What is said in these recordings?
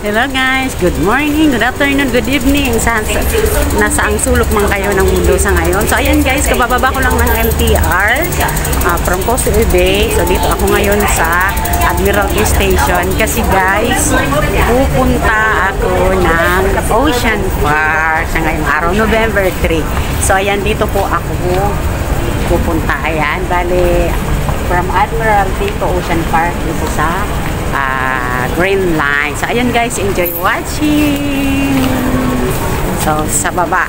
Hello guys, good morning, good afternoon, good evening. Nasa ang sulok man kayo ng mundo sa ngayon. So ayan guys, kabababa ko lang ng MTR from Causeway Bay. So dito ako ngayon sa Admiralty Station kasi guys, pupunta ako ng Ocean Park sa ngayong araw, November 3. So ayan, dito po ako pupunta. Ayan, bali from Admiralty to Ocean Park dito sa Green Line. So ayan guys, enjoy watching. So sa baba,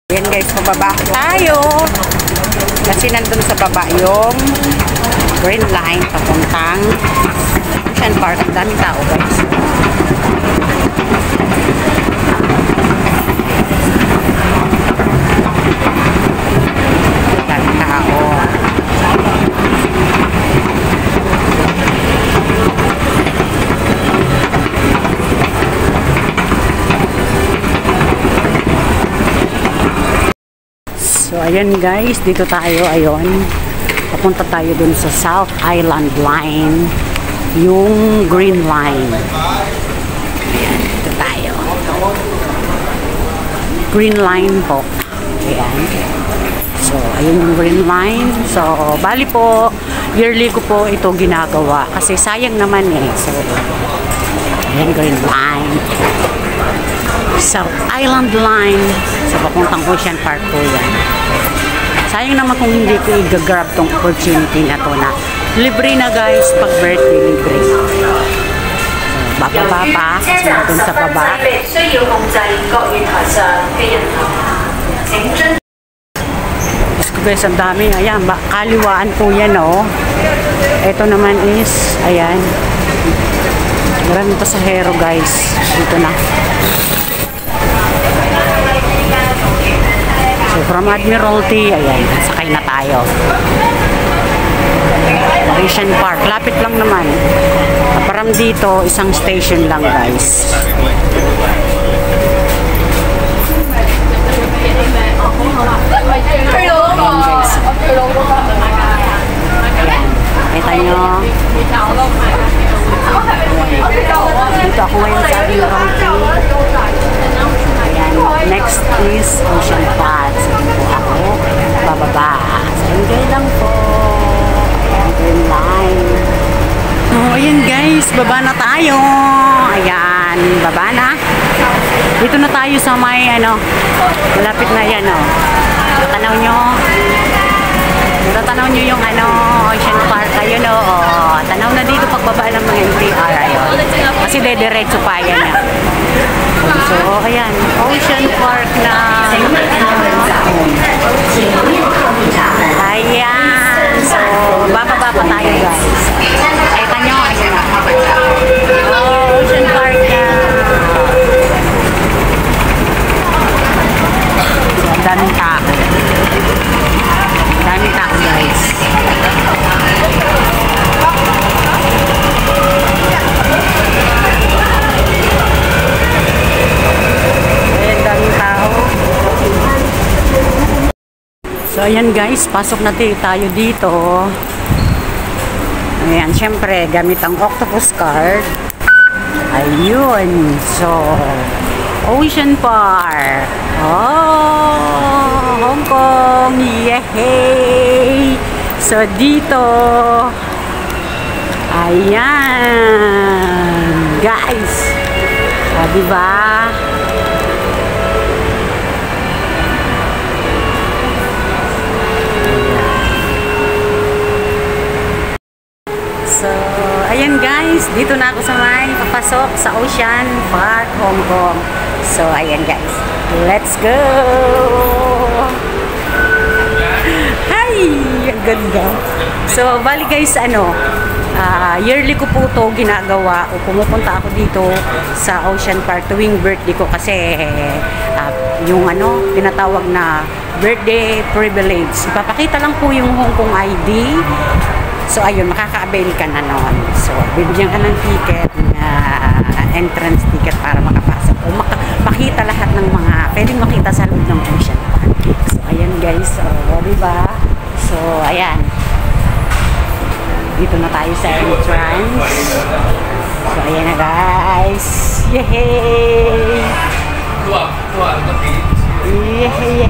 ayan guys, pababa tayo kasi nandun sa baba yung Green Line papuntang Ocean Park. Ang daming tao guys. So ayan guys, dito tayo, ayun, papunta tayo dun sa South Island Line, yung Green Line. Ayan, dito tayo, Green Line po. Ayan, so ayun yung Green Line. So bali po, yearly ko po ito ginagawa kasi sayang naman eh. So ayan, Green Line, South Island Line. So papuntang Ocean Park po yan. Sayang naman kung hindi ko i-grab tong opportunity na to na libre na guys, pag birthday libre. So bababa pa, kasi dun sa baba. Diyos ko guys, ang dami. Ayan, kaliwaan po yan oh. Ito naman is, ayan, maraming pasahero guys. Dito na. So from Admiralty, ayan, sakay na tayo. Ocean Park, lapit lang naman. Parang dito, isang station lang guys. Ayan guys. Ayan, kita nyo. Dito ako ngayon sa Admiralty. Next is Ocean Park. So, dito ako bababa. So, enjoy lang po. Ayan, Green Line. Oh, ayan guys, baba na tayo. Ayan, baba na. Dito na tayo sa may, malapit na yan, Tanaw nyo. Tanaw nyo yung, Ocean Park. Ayun, tanaw na dito pagbaba ng mga MTR. Ayun. Kasi dediretso pa yan, So, ayan, Ocean Park na. Ayan. So, bababa pa tayo guys. Kita nyo, ayan na. Ocean Park na. So, ang daming tao. Daming tao guys. So ayan guys, pasok na tayo dito. Ayan, syempre gamit ang octopus card. Ayun. So Ocean Park. Oh, Hong Kong. Yehey. So dito, ayan guys. O, diba? So, ayan guys, dito na ako sa may papasok sa Ocean Park, Hong Kong. So, ayan guys, let's go! Hi! Ang ganda! So, bali guys, yearly ko po ito ginagawa o pumupunta ako dito sa Ocean Park tuwing birthday ko kasi yung tinatawag na birthday privilege. Ipapakita lang po yung Hong Kong ID. So, ayun, makaka-avail ka na noon. So, bibigyan ka ng ticket, entrance ticket para makapasok. O makita lahat ng mga, pwedeng makita sa loob ng Ocean Park. So, ayan guys. So, diba? So, ayan. Dito na tayo sa entrance. So, ayan na guys. Yay! Yay!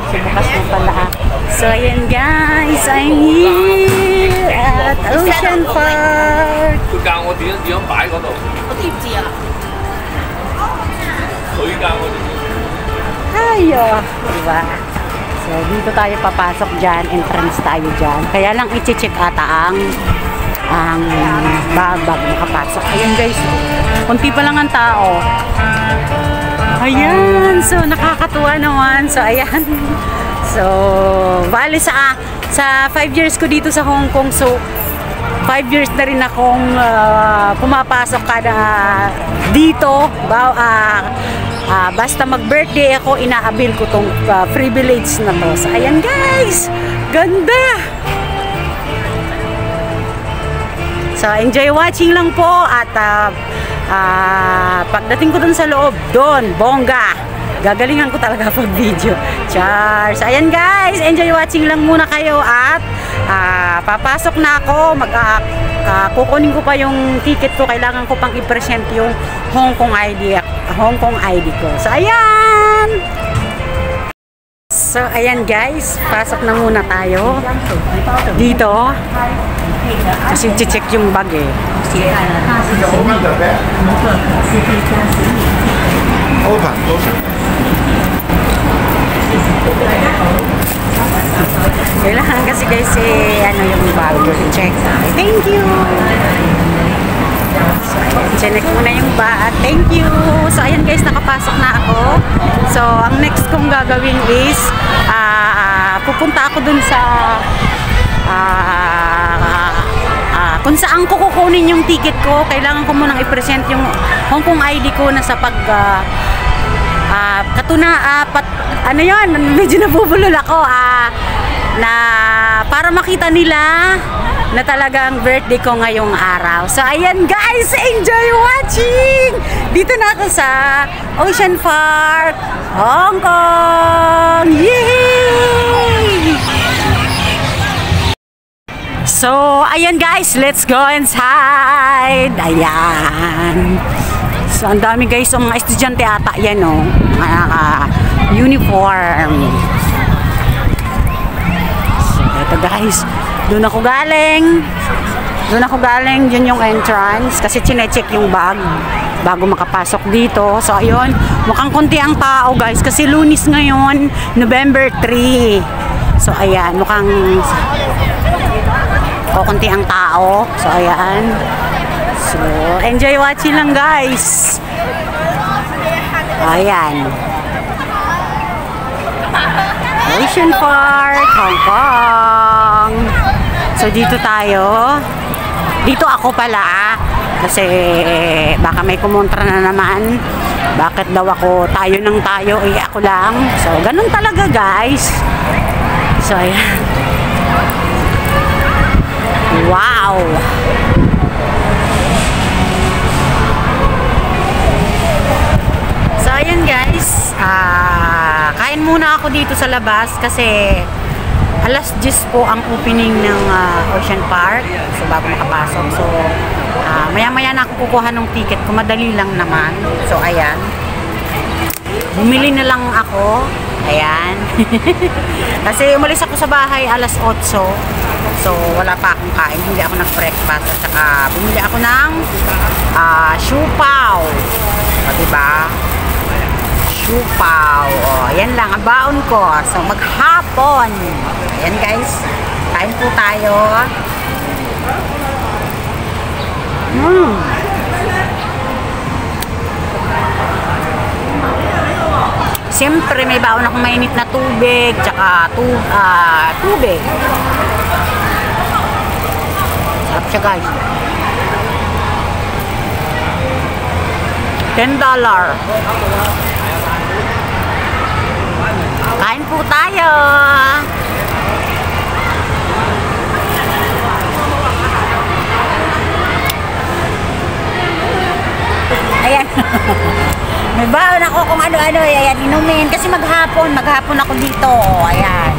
So, bukas na pala. So, ayan guys. I'm here at Ocean Park. Ayo, diba? So, dito tayo papasok dyan. Entrance tayo dyan. Kaya lang i-check ata ang bag makapasok. Ayan guys. Kunti pa lang ang tao. Ayan. So, nakakatuwa naman. So, ayan. So, bali sa 5 years ko dito sa Hong Kong. So, 5 years na rin akong pumapasok kada dito. Basta mag-birthday ako, inaabil ko tong privilege na to. So, ayan guys. Ganda! So, enjoy watching lang po. At pagdating ko dun sa loob, doon, bongga. Gagalingan ko talaga pag video. Cheers! Ayan guys, enjoy watching lang muna kayo. At papasok na ako. Kukunin ko pa yung ticket ko. Kailangan ko pang i-present yung Hong Kong ID ko. So, ayan! So, ayan guys. Pasok na muna tayo. Dito. Kasi check yung bag eh. Kailangan kasi guys ano yung bag. Check. Thank you! So, ayan. Check muna yung bag. Thank you! So, ayan guys, nakapasok na ako. So, ang next kong gagawin is pupunta ako dun sa kung saan ko kukunin yung ticket ko. Kailangan ko munang i-present yung Hong Kong ID ko na sa ano yun, medyo nabubulol ako na para makita nila na talagang birthday ko ngayong araw. So ayan guys, enjoy watching! Dito na ako sa Ocean Park, Hong Kong! Yay! So, ayan guys, let's go inside. Ayan. So, ang dami guys, ang mga estudyante ata yan, oh. Uniform. So, ito guys, doon ako galing. Yun yung entrance kasi chinecheck yung bag bago makapasok dito. So, ayun, mukhang konti ang tao guys kasi Lunes ngayon, November 3. So, ayan, mukhang konti ang tao. So, ayan. So, enjoy watching lang guys. Ayan. Ocean Park, Hong Kong. So, dito tayo. Dito ako pala. Kasi, baka may kumontra na naman. Bakit daw tayo nang tayo, ako lang. So, ganun talaga guys. So, ayan. Wow! So, ayan guys. Kain muna ako dito sa labas kasi alas 10 po ang opening ng Ocean Park. So, bago makapasok. So, maya-maya na ako kukuha ng ticket ko. Madali lang naman. So, ayan. Bumili na lang ako. Ayan. Kasi umalis ako sa bahay alas 8. So, wala pa akong kain. Hindi ako nag-breakfast. At saka, bumili ako ng siupaw. O, diba? Siupaw. O, yan lang. Ang baon ko. So, maghapon. Ayan, guys. Kain po tayo. Siyempre, may baon akong mainit na tubig. Tsaka, tubig. Sarap siya guys. $10. Kain po tayo. Ayan. May baon ako kung ano-ano. Ayan, inumin. Kasi maghapon ako dito. Ayan.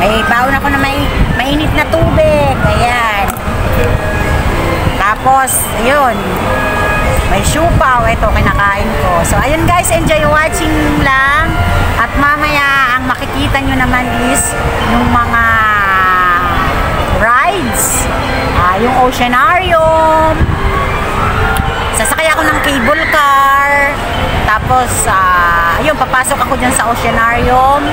May baon ako na may mainit na tubig. Ayan. Tapos, ayun. May siupaw. Ito, kinakain ko. So, ayun guys, enjoy watching lang. At mamaya, ang makikita nyo naman is yung mga rides. Yung Oceanarium. Sasakay ako ng cable car. Tapos, ayun, papasok ako dyan sa Oceanarium.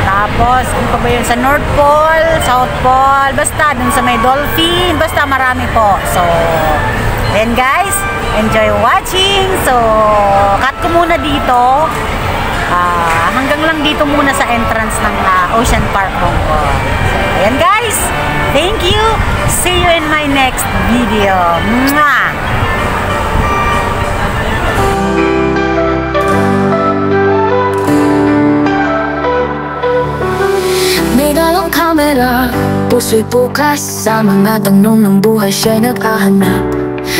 Tapos, ano pa ba yun? Sa North Pole, South Pole, basta dun sa may dolphin, basta marami po. So, then guys, enjoy watching. So, cut ko muna dito. Hanggang lang dito muna sa entrance ng Ocean Park Hong Kong. So, ayan guys, thank you. See you in my next video. Mwah! May dalawang kamera, puso'y bukas. Sa mga tanong ng buhay siya'y naghahanap.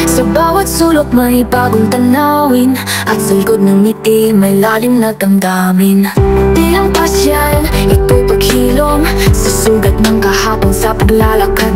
Sa bawat sulok may bagong tanawin, at sa likod ng ngiti may lalim na damdamin. Di lang pasyal, ito'y paghilom sa sugat ng kahapon, sa paglalakad